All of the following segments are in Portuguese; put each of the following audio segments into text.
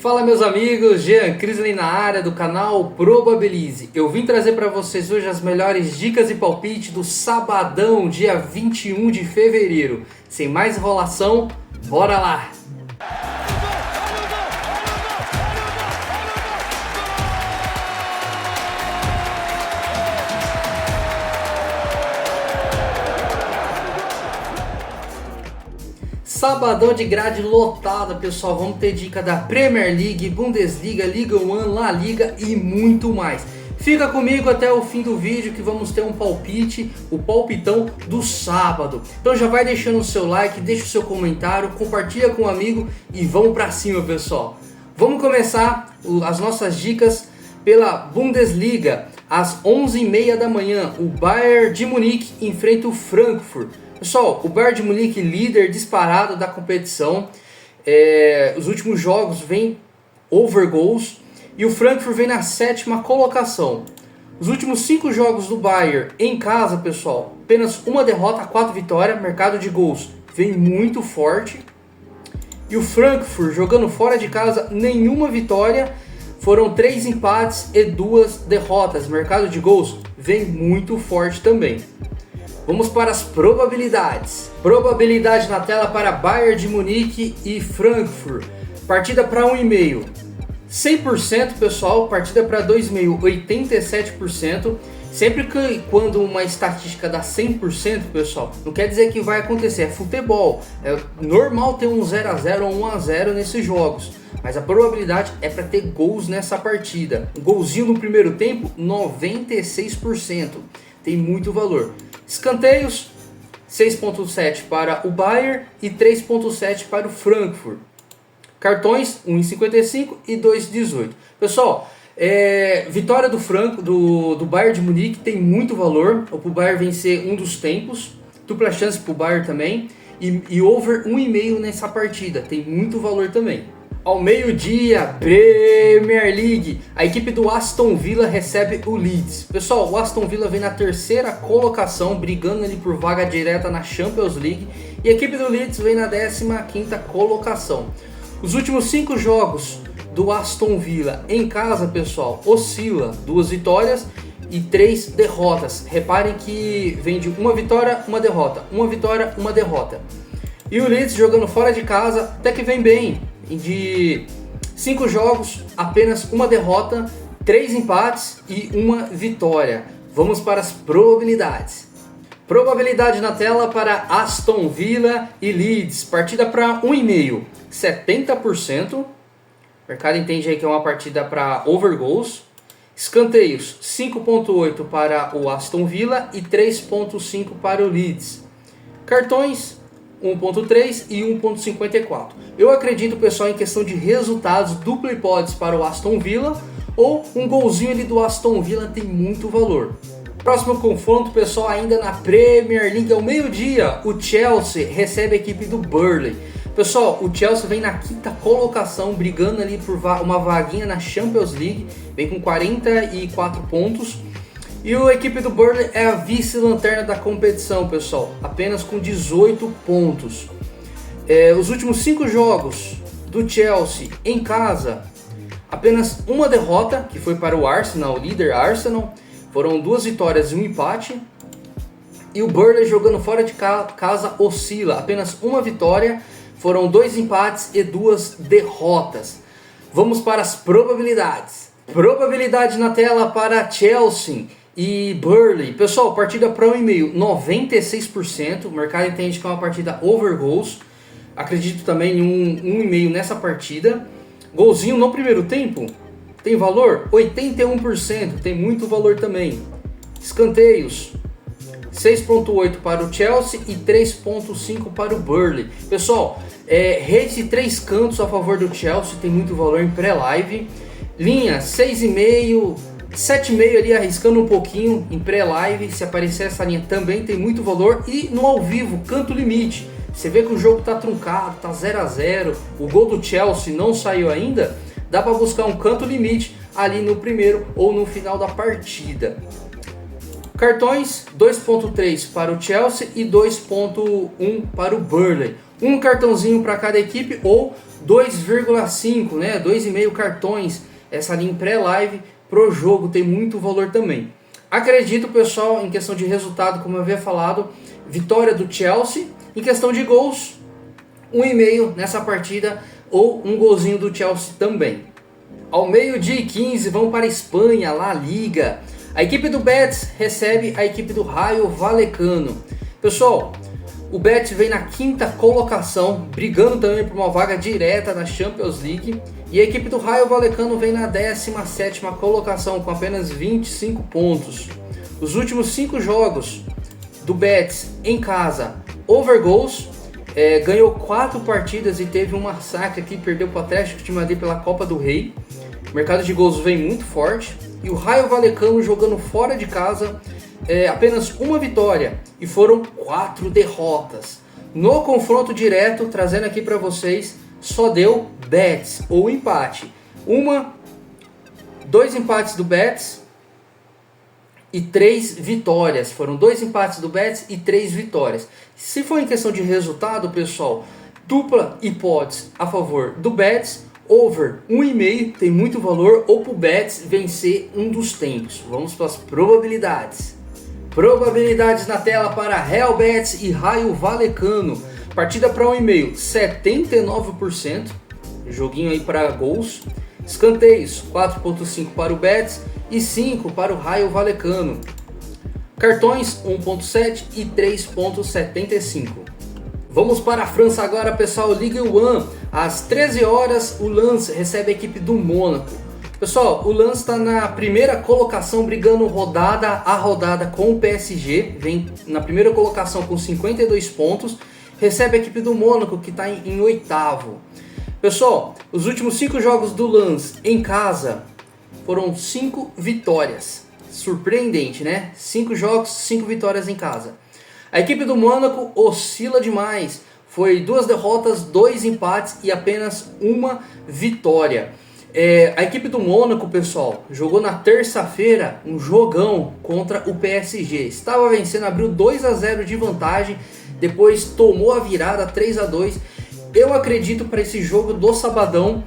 Fala meus amigos, Jean Crisley na área do canal Probabilize. Eu vim trazer para vocês hoje as melhores dicas e palpite do sabadão, dia 21 de fevereiro. Sem mais enrolação, bora lá! Sabadão de grade lotada, pessoal. Vamos ter dica da Premier League, Bundesliga, Liga 1, La Liga e muito mais. Fica comigo até o fim do vídeo que vamos ter um palpite, o palpitão do sábado. Então já vai deixando o seu like, deixa o seu comentário, compartilha com um amigo e vamos pra cima, pessoal. Vamos começar as nossas dicas pela Bundesliga. Às 11h30 da manhã, o Bayern de Munique enfrenta o Frankfurt. Pessoal, o Bayern de Munique líder disparado da competição, os últimos jogos vem over goals e o Frankfurt vem na 7ª colocação. Os últimos 5 jogos do Bayern em casa, pessoal, apenas uma derrota, 4 vitórias, mercado de gols vem muito forte. E o Frankfurt jogando fora de casa, nenhuma vitória, foram 3 empates e 2 derrotas, mercado de gols vem muito forte também. Vamos para as probabilidades. Probabilidade na tela para Bayern de Munique e Frankfurt. Partida para 1,5. 100%, pessoal. Partida para 2,5. 87%. Sempre que quando uma estatística dá 100%, pessoal, não quer dizer que vai acontecer. É futebol. É normal ter um 0x0 ou 1x0 nesses jogos. Mas a probabilidade é para ter gols nessa partida. Um golzinho no primeiro tempo, 96%. Tem muito valor. Escanteios, 6,7 para o Bayern e 3,7 para o Frankfurt. Cartões, 1,55 e 2,18. Pessoal, vitória do Bayern de Munique tem muito valor. O Bayern vencer um dos tempos. Dupla chance para o Bayern também. E over 1,5 nessa partida. Tem muito valor também. Ao meio-dia, Premier League, a equipe do Aston Villa recebe o Leeds. Pessoal, o Aston Villa vem na 3ª colocação, brigando ali por vaga direta na Champions League. E a equipe do Leeds vem na 15ª colocação. Os últimos 5 jogos do Aston Villa em casa, pessoal, oscila 2 vitórias e 3 derrotas. Reparem que vem de uma vitória, uma derrota, uma vitória, uma derrota. E o Leeds jogando fora de casa até que vem bem. De 5 jogos, apenas uma derrota, 3 empates e uma vitória. Vamos para as probabilidades. Probabilidade na tela para Aston Villa e Leeds. Partida para 1,5, 70%. O mercado entende aí que é uma partida para over goals. Escanteios, 5,8 para o Aston Villa e 3,5 para o Leeds. Cartões, 1.3 e 1.54. Eu acredito, pessoal, em questão de resultados, dupla hipótese para o Aston Villa ou um golzinho ali do Aston Villa tem muito valor. Próximo confronto, pessoal, ainda na Premier League, ao meio-dia, o Chelsea recebe a equipe do Burnley. Pessoal, o Chelsea vem na 5ª colocação, brigando ali por uma vaguinha na Champions League, vem com 44 pontos. E a equipe do Burnley é a vice-lanterna da competição, pessoal, apenas com 18 pontos. Os últimos 5 jogos do Chelsea em casa, apenas uma derrota, que foi para o Arsenal, o líder Arsenal. Foram 2 vitórias e 1 empate. E o Burnley jogando fora de casa oscila, apenas uma vitória, foram 2 empates e 2 derrotas. Vamos para as probabilidades. Probabilidade na tela para Chelsea e Burnley. Pessoal, partida para 1,5, 96%. O mercado entende que é uma partida over goals. Acredito também em 1,5 nessa partida. Golzinho no primeiro tempo tem valor 81%. Tem muito valor também. Escanteios, 6,8 para o Chelsea e 3,5 para o Burnley. Pessoal, rede de 3 cantos a favor do Chelsea. Tem muito valor em pré-live. Linha 6,5, 7,5 ali arriscando um pouquinho em pré-live. Se aparecer essa linha também tem muito valor. E no ao vivo, canto limite. Você vê que o jogo tá truncado, tá 0x0. O gol do Chelsea não saiu ainda. Dá para buscar um canto limite ali no primeiro ou no final da partida. Cartões, 2.3 para o Chelsea e 2.1 para o Burnley. Um cartãozinho para cada equipe ou 2,5, né, 2,5 cartões, essa linha pré-live pro jogo tem muito valor também. Acredito, pessoal, em questão de resultado, como eu havia falado, vitória do Chelsea. Em questão de gols, 1,5 nessa partida ou um golzinho do Chelsea também. Ao meio-dia e 15, vamos para a Espanha, La Liga. A equipe do Betis recebe a equipe do Rayo Vallecano. Pessoal, o Betis vem na 5ª colocação, brigando também por uma vaga direta na Champions League. E a equipe do Rayo Vallecano vem na 17ª colocação, com apenas 25 pontos. Os últimos 5 jogos do Betis em casa, over goals, ganhou 4 partidas e teve um massacre aqui, perdeu para o Atlético de Madrid pela Copa do Rei. O mercado de gols vem muito forte. E o Rayo Vallecano jogando fora de casa, apenas uma vitória e foram 4 derrotas. No confronto direto, trazendo aqui para vocês, só deu Betis ou empate. 2 empates do Betis e 3 vitórias. Foram 2 empates do Betis e 3 vitórias. Se for em questão de resultado, pessoal, dupla hipótese a favor do Betis. Over 1,5 tem muito valor, ou para o Betis vencer um dos tempos. Vamos para as probabilidades. Probabilidades na tela para Real Betis e Rayo Vallecano. Partida para 1,5, 79%. Joguinho aí para gols. Escanteios, 4,5 para o Betis e 5 para o Rayo Vallecano. Cartões, 1,7 e 3,75. Vamos para a França agora, pessoal. Ligue 1, às 13 horas, o Lens recebe a equipe do Mônaco. Pessoal, o Lens está na primeira colocação, brigando rodada a rodada com o PSG. Vem na primeira colocação com 52 pontos. Recebe a equipe do Mônaco, que está em 8º. Pessoal, os últimos 5 jogos do Lens em casa foram 5 vitórias. Surpreendente, né? 5 jogos, 5 vitórias em casa. A equipe do Mônaco oscila demais. Foi 2 derrotas, 2 empates e apenas uma vitória. A equipe do Mônaco, pessoal, jogou na terça-feira um jogão contra o PSG. Estava vencendo, abriu 2-0 de vantagem, depois tomou a virada 3-2. Eu acredito para esse jogo do sabadão,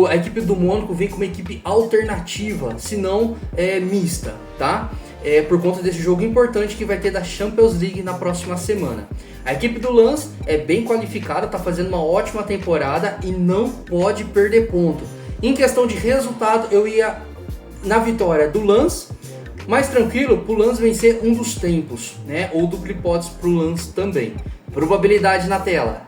a equipe do Mônaco vem com uma equipe alternativa, se não mista, tá? Por conta desse jogo importante que vai ter da Champions League na próxima semana. A equipe do Lens é bem qualificada, está fazendo uma ótima temporada e não pode perder ponto. Em questão de resultado, eu ia na vitória do Lens, mais tranquilo para o Lens vencer um dos tempos, né? Ou dupla hipótese para o Lens também. Probabilidade na tela.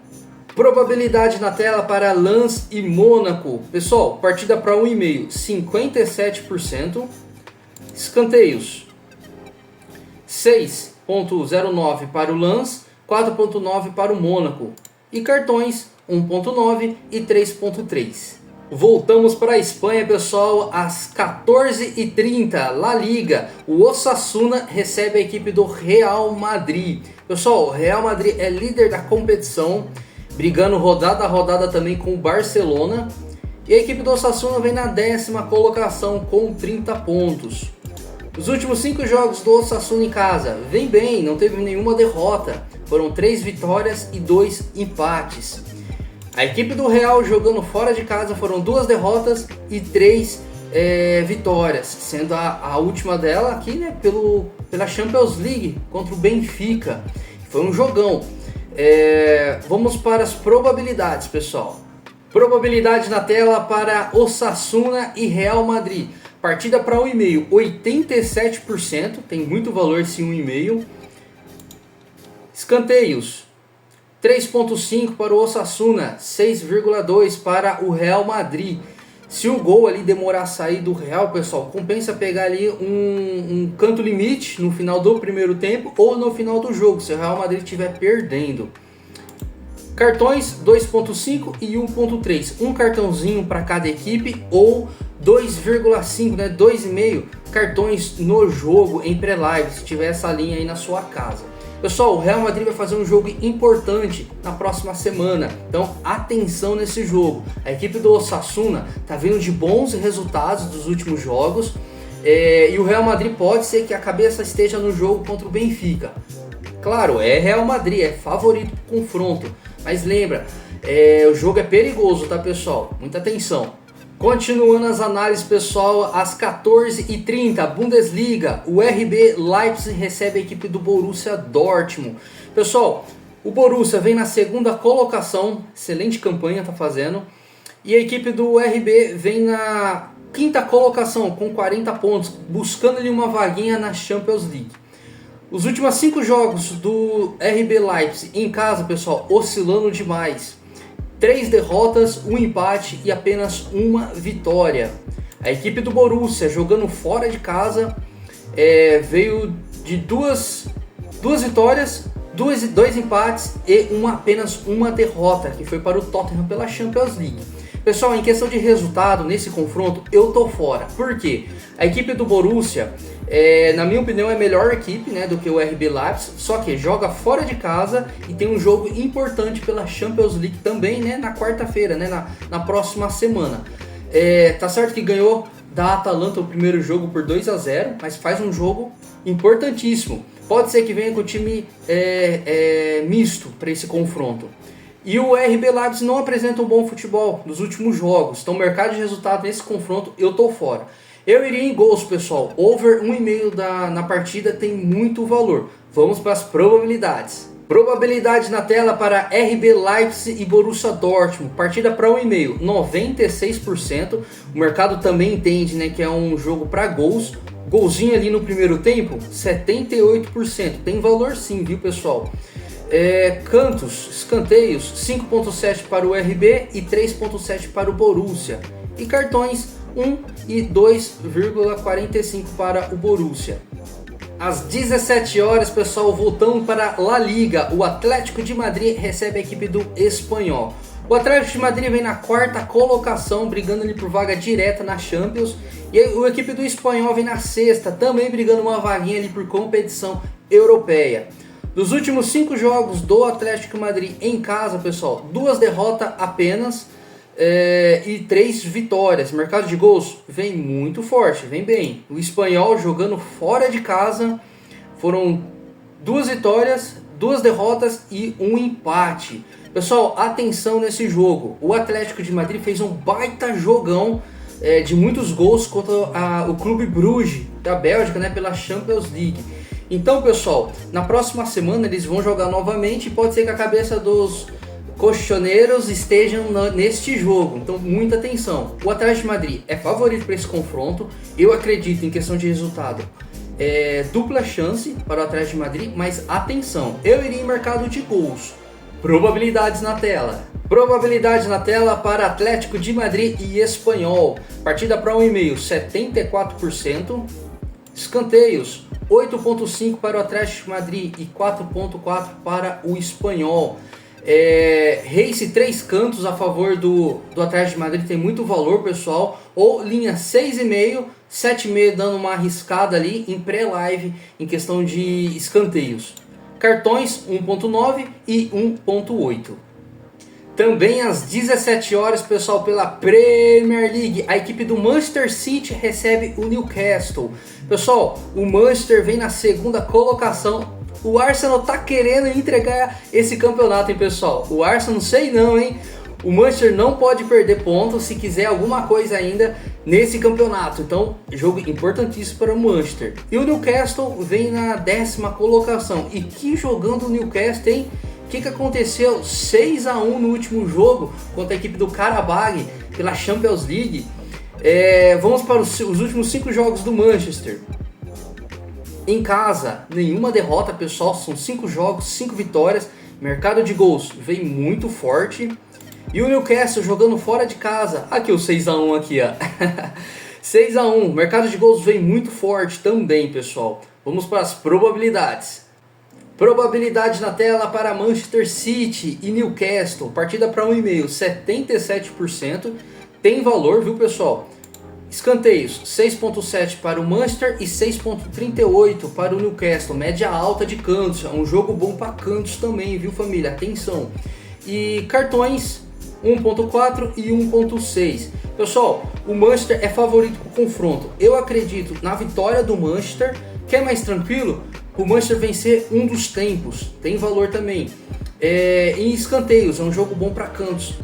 Probabilidade na tela para Lens e Mônaco. Pessoal, partida para 1,5, 57%. Escanteios, 6,09 para o Lens, 4,9 para o Mônaco. E cartões, 1,9 e 3,3. Voltamos para a Espanha, pessoal, às 14h30, La Liga. O Osasuna recebe a equipe do Real Madrid. Pessoal, o Real Madrid é líder da competição, brigando rodada a rodada também com o Barcelona. E a equipe do Osasuna vem na 10ª colocação com 30 pontos. Os últimos 5 jogos do Osasuna em casa vem bem, não teve nenhuma derrota. Foram 3 vitórias e 2 empates. A equipe do Real jogando fora de casa foram 2 derrotas e 3 vitórias, sendo a última dela aqui, né, pela Champions League contra o Benfica. Foi um jogão. Vamos para as probabilidades, pessoal. Probabilidade na tela para Osasuna e Real Madrid. Partida para 1,5, 87%, tem muito valor esse 1,5. Escanteios, 3,5 para o Osasuna, 6,2 para o Real Madrid. Se o gol ali demorar a sair do Real, pessoal, compensa pegar ali um canto limite no final do primeiro tempo ou no final do jogo, se o Real Madrid estiver perdendo. Cartões, 2,5 e 1,3. Um cartãozinho para cada equipe ou 2,5, né, 2,5 cartões no jogo em pré-live, se tiver essa linha aí na sua casa. Pessoal, o Real Madrid vai fazer um jogo importante na próxima semana, então atenção nesse jogo. A equipe do Osasuna está vindo de bons resultados dos últimos jogos, e o Real Madrid pode ser que a cabeça esteja no jogo contra o Benfica. Claro, é Real Madrid, é favorito para o confronto, mas lembra, O jogo é perigoso, tá, pessoal? Muita atenção. Continuando as análises, pessoal, às 14h30, Bundesliga, o RB Leipzig recebe a equipe do Borussia Dortmund. Pessoal, o Borussia vem na segunda colocação, excelente campanha tá fazendo, e a equipe do RB vem na quinta colocação com 40 pontos, buscando ali uma vaguinha na Champions League. Os últimos 5 jogos do RB Leipzig em casa, pessoal, oscilando demais. 3 derrotas, 1 empate e apenas 1 vitória. A equipe do Borussia, jogando fora de casa, veio de duas vitórias, 2 empates e apenas 1 derrota, que foi para o Tottenham pela Champions League. Pessoal, em questão de resultado, nesse confronto, eu tô fora. Por quê? A equipe do Borussia, na minha opinião, é a melhor equipe, né, do que o RB Leipzig, só que joga fora de casa e tem um jogo importante pela Champions League também, né, na quarta-feira, né, na próxima semana. Tá certo que ganhou da Atalanta o primeiro jogo por 2-0, mas faz um jogo importantíssimo. Pode ser que venha com o time misto para esse confronto. E o RB Leipzig não apresenta um bom futebol nos últimos jogos. Então, mercado de resultado nesse confronto, eu tô fora. Eu iria em gols, pessoal. Over 1,5 na partida tem muito valor. Vamos para as probabilidades. Probabilidade na tela para RB Leipzig e Borussia Dortmund. Partida para 1,5, 96%. O mercado também entende, né, que é um jogo para gols. Golzinho ali no primeiro tempo, 78%. Tem valor sim, viu, pessoal? Cantos, escanteios, 5.7 para o RB e 3.7 para o Borussia. E cartões, 1 e 2,45 para o Borussia. Às 17 horas, pessoal, voltamos para a La Liga. O Atlético de Madrid recebe a equipe do Espanhol. O Atlético de Madrid vem na quarta colocação, brigando ali por vaga direta na Champions. E a equipe do Espanhol vem na sexta, também brigando uma vaguinha ali por competição europeia. Dos últimos 5 jogos do Atlético de Madrid em casa, pessoal, 2 derrotas apenas e 3 vitórias. Mercado de gols vem muito forte, vem bem. O Espanhol jogando fora de casa, foram 2 vitórias, 2 derrotas e 1 empate. Pessoal, atenção nesse jogo. O Atlético de Madrid fez um baita jogão de muitos gols contra o Clube Bruges da Bélgica, né, pela Champions League. Então, pessoal, na próxima semana eles vão jogar novamente e pode ser que a cabeça dos colchoneiros estejam neste jogo. Então, muita atenção. O Atlético de Madrid é favorito para esse confronto. Eu acredito, em questão de resultado, dupla chance para o Atlético de Madrid, mas atenção, eu iria em mercado de gols. Probabilidades na tela. Probabilidade na tela para Atlético de Madrid e Espanhol. Partida para 1,5, 74%. Escanteios, 8.5 para o Atlético de Madrid e 4.4 para o Espanhol. Race 3 cantos a favor do Atlético de Madrid tem muito valor, pessoal. Ou linha 6,5, 7,5 dando uma arriscada ali em pré-live em questão de escanteios. Cartões 1.9 e 1.8. Também às 17 horas, pessoal, pela Premier League, a equipe do Manchester City recebe o Newcastle. Pessoal, o Manchester vem na segunda colocação. O Arsenal tá querendo entregar esse campeonato, hein, pessoal? O Arsenal, não sei não, hein? O Manchester não pode perder pontos se quiser alguma coisa ainda nesse campeonato. Então, jogo importantíssimo para o Manchester. E o Newcastle vem na 10ª colocação. E que jogando o Newcastle, hein? O que aconteceu? 6-1 no último jogo contra a equipe do Karabag pela Champions League. Vamos para os últimos 5 jogos do Manchester. Em casa, nenhuma derrota, pessoal. São 5 jogos, 5 vitórias. Mercado de gols vem muito forte. E o Newcastle jogando fora de casa. Aqui o 6-1 aqui, ó. 6-1. Mercado de gols vem muito forte também, pessoal. Vamos para as probabilidades. Probabilidade na tela para Manchester City e Newcastle. Partida para 1,5, 77%. Tem valor, viu, pessoal? Escanteios, 6.7 para o Manchester e 6.38 para o Newcastle. Média alta de cantos. É um jogo bom para cantos também, viu, família? Atenção. E cartões, 1.4 e 1.6. Pessoal, o Manchester é favorito para o confronto. Eu acredito na vitória do Manchester. Quer mais tranquilo? O Manchester vencer um dos tempos. Tem valor também. em escanteios, é um jogo bom para cantos.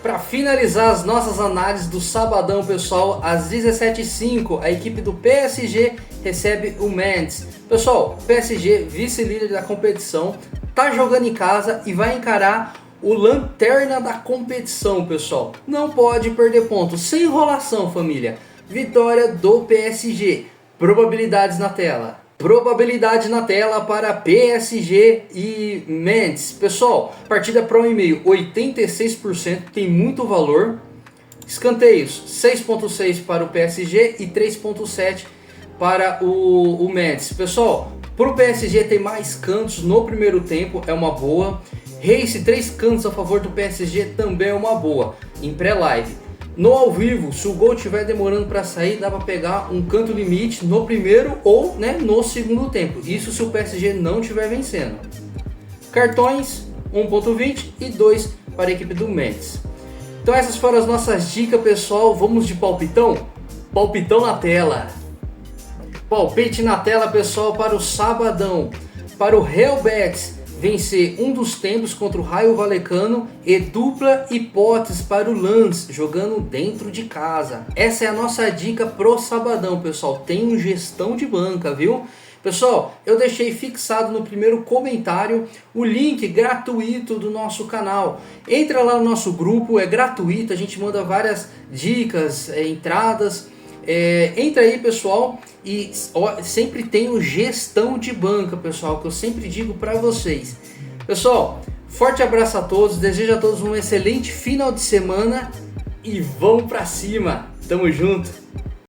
Para finalizar as nossas análises do sabadão, pessoal, às 17h05, a equipe do PSG recebe o Manchester. Pessoal, PSG, vice-líder da competição, tá jogando em casa e vai encarar o lanterna da competição, pessoal. Não pode perder pontos, sem enrolação, família. Vitória do PSG. Probabilidades na tela. Probabilidade na tela para PSG e Manchester. Pessoal, partida para 1,5, 86%, tem muito valor. Escanteios, 6.6 para o PSG e 3.7 para o Manchester. Pessoal, para o PSG tem mais cantos no primeiro tempo, é uma boa. Race, 3 cantos a favor do PSG também é uma boa, em pré-live. No ao vivo, se o gol estiver demorando para sair, dá para pegar um canto limite no primeiro ou no segundo tempo. Isso se o PSG não estiver vencendo. Cartões, 1.20 e 2 para a equipe do Manchester. Então essas foram as nossas dicas, pessoal. Vamos de palpitão? Palpitão na tela. Palpite na tela, pessoal, para o sabadão. Para o Real Betis vencer um dos tempos contra o Raio Vallecano e dupla hipótese para o Lens, jogando dentro de casa. Essa é a nossa dica pro sabadão, pessoal. Tem um gestão de banca, viu? Pessoal, eu deixei fixado no primeiro comentário o link gratuito do nosso canal. Entra lá no nosso grupo, é gratuito, a gente manda várias dicas, entradas. Entra aí, pessoal, e sempre tem o gestão de banca, pessoal, que eu sempre digo para vocês. Pessoal, forte abraço a todos, desejo a todos um excelente final de semana e vamos para cima. Tamo junto.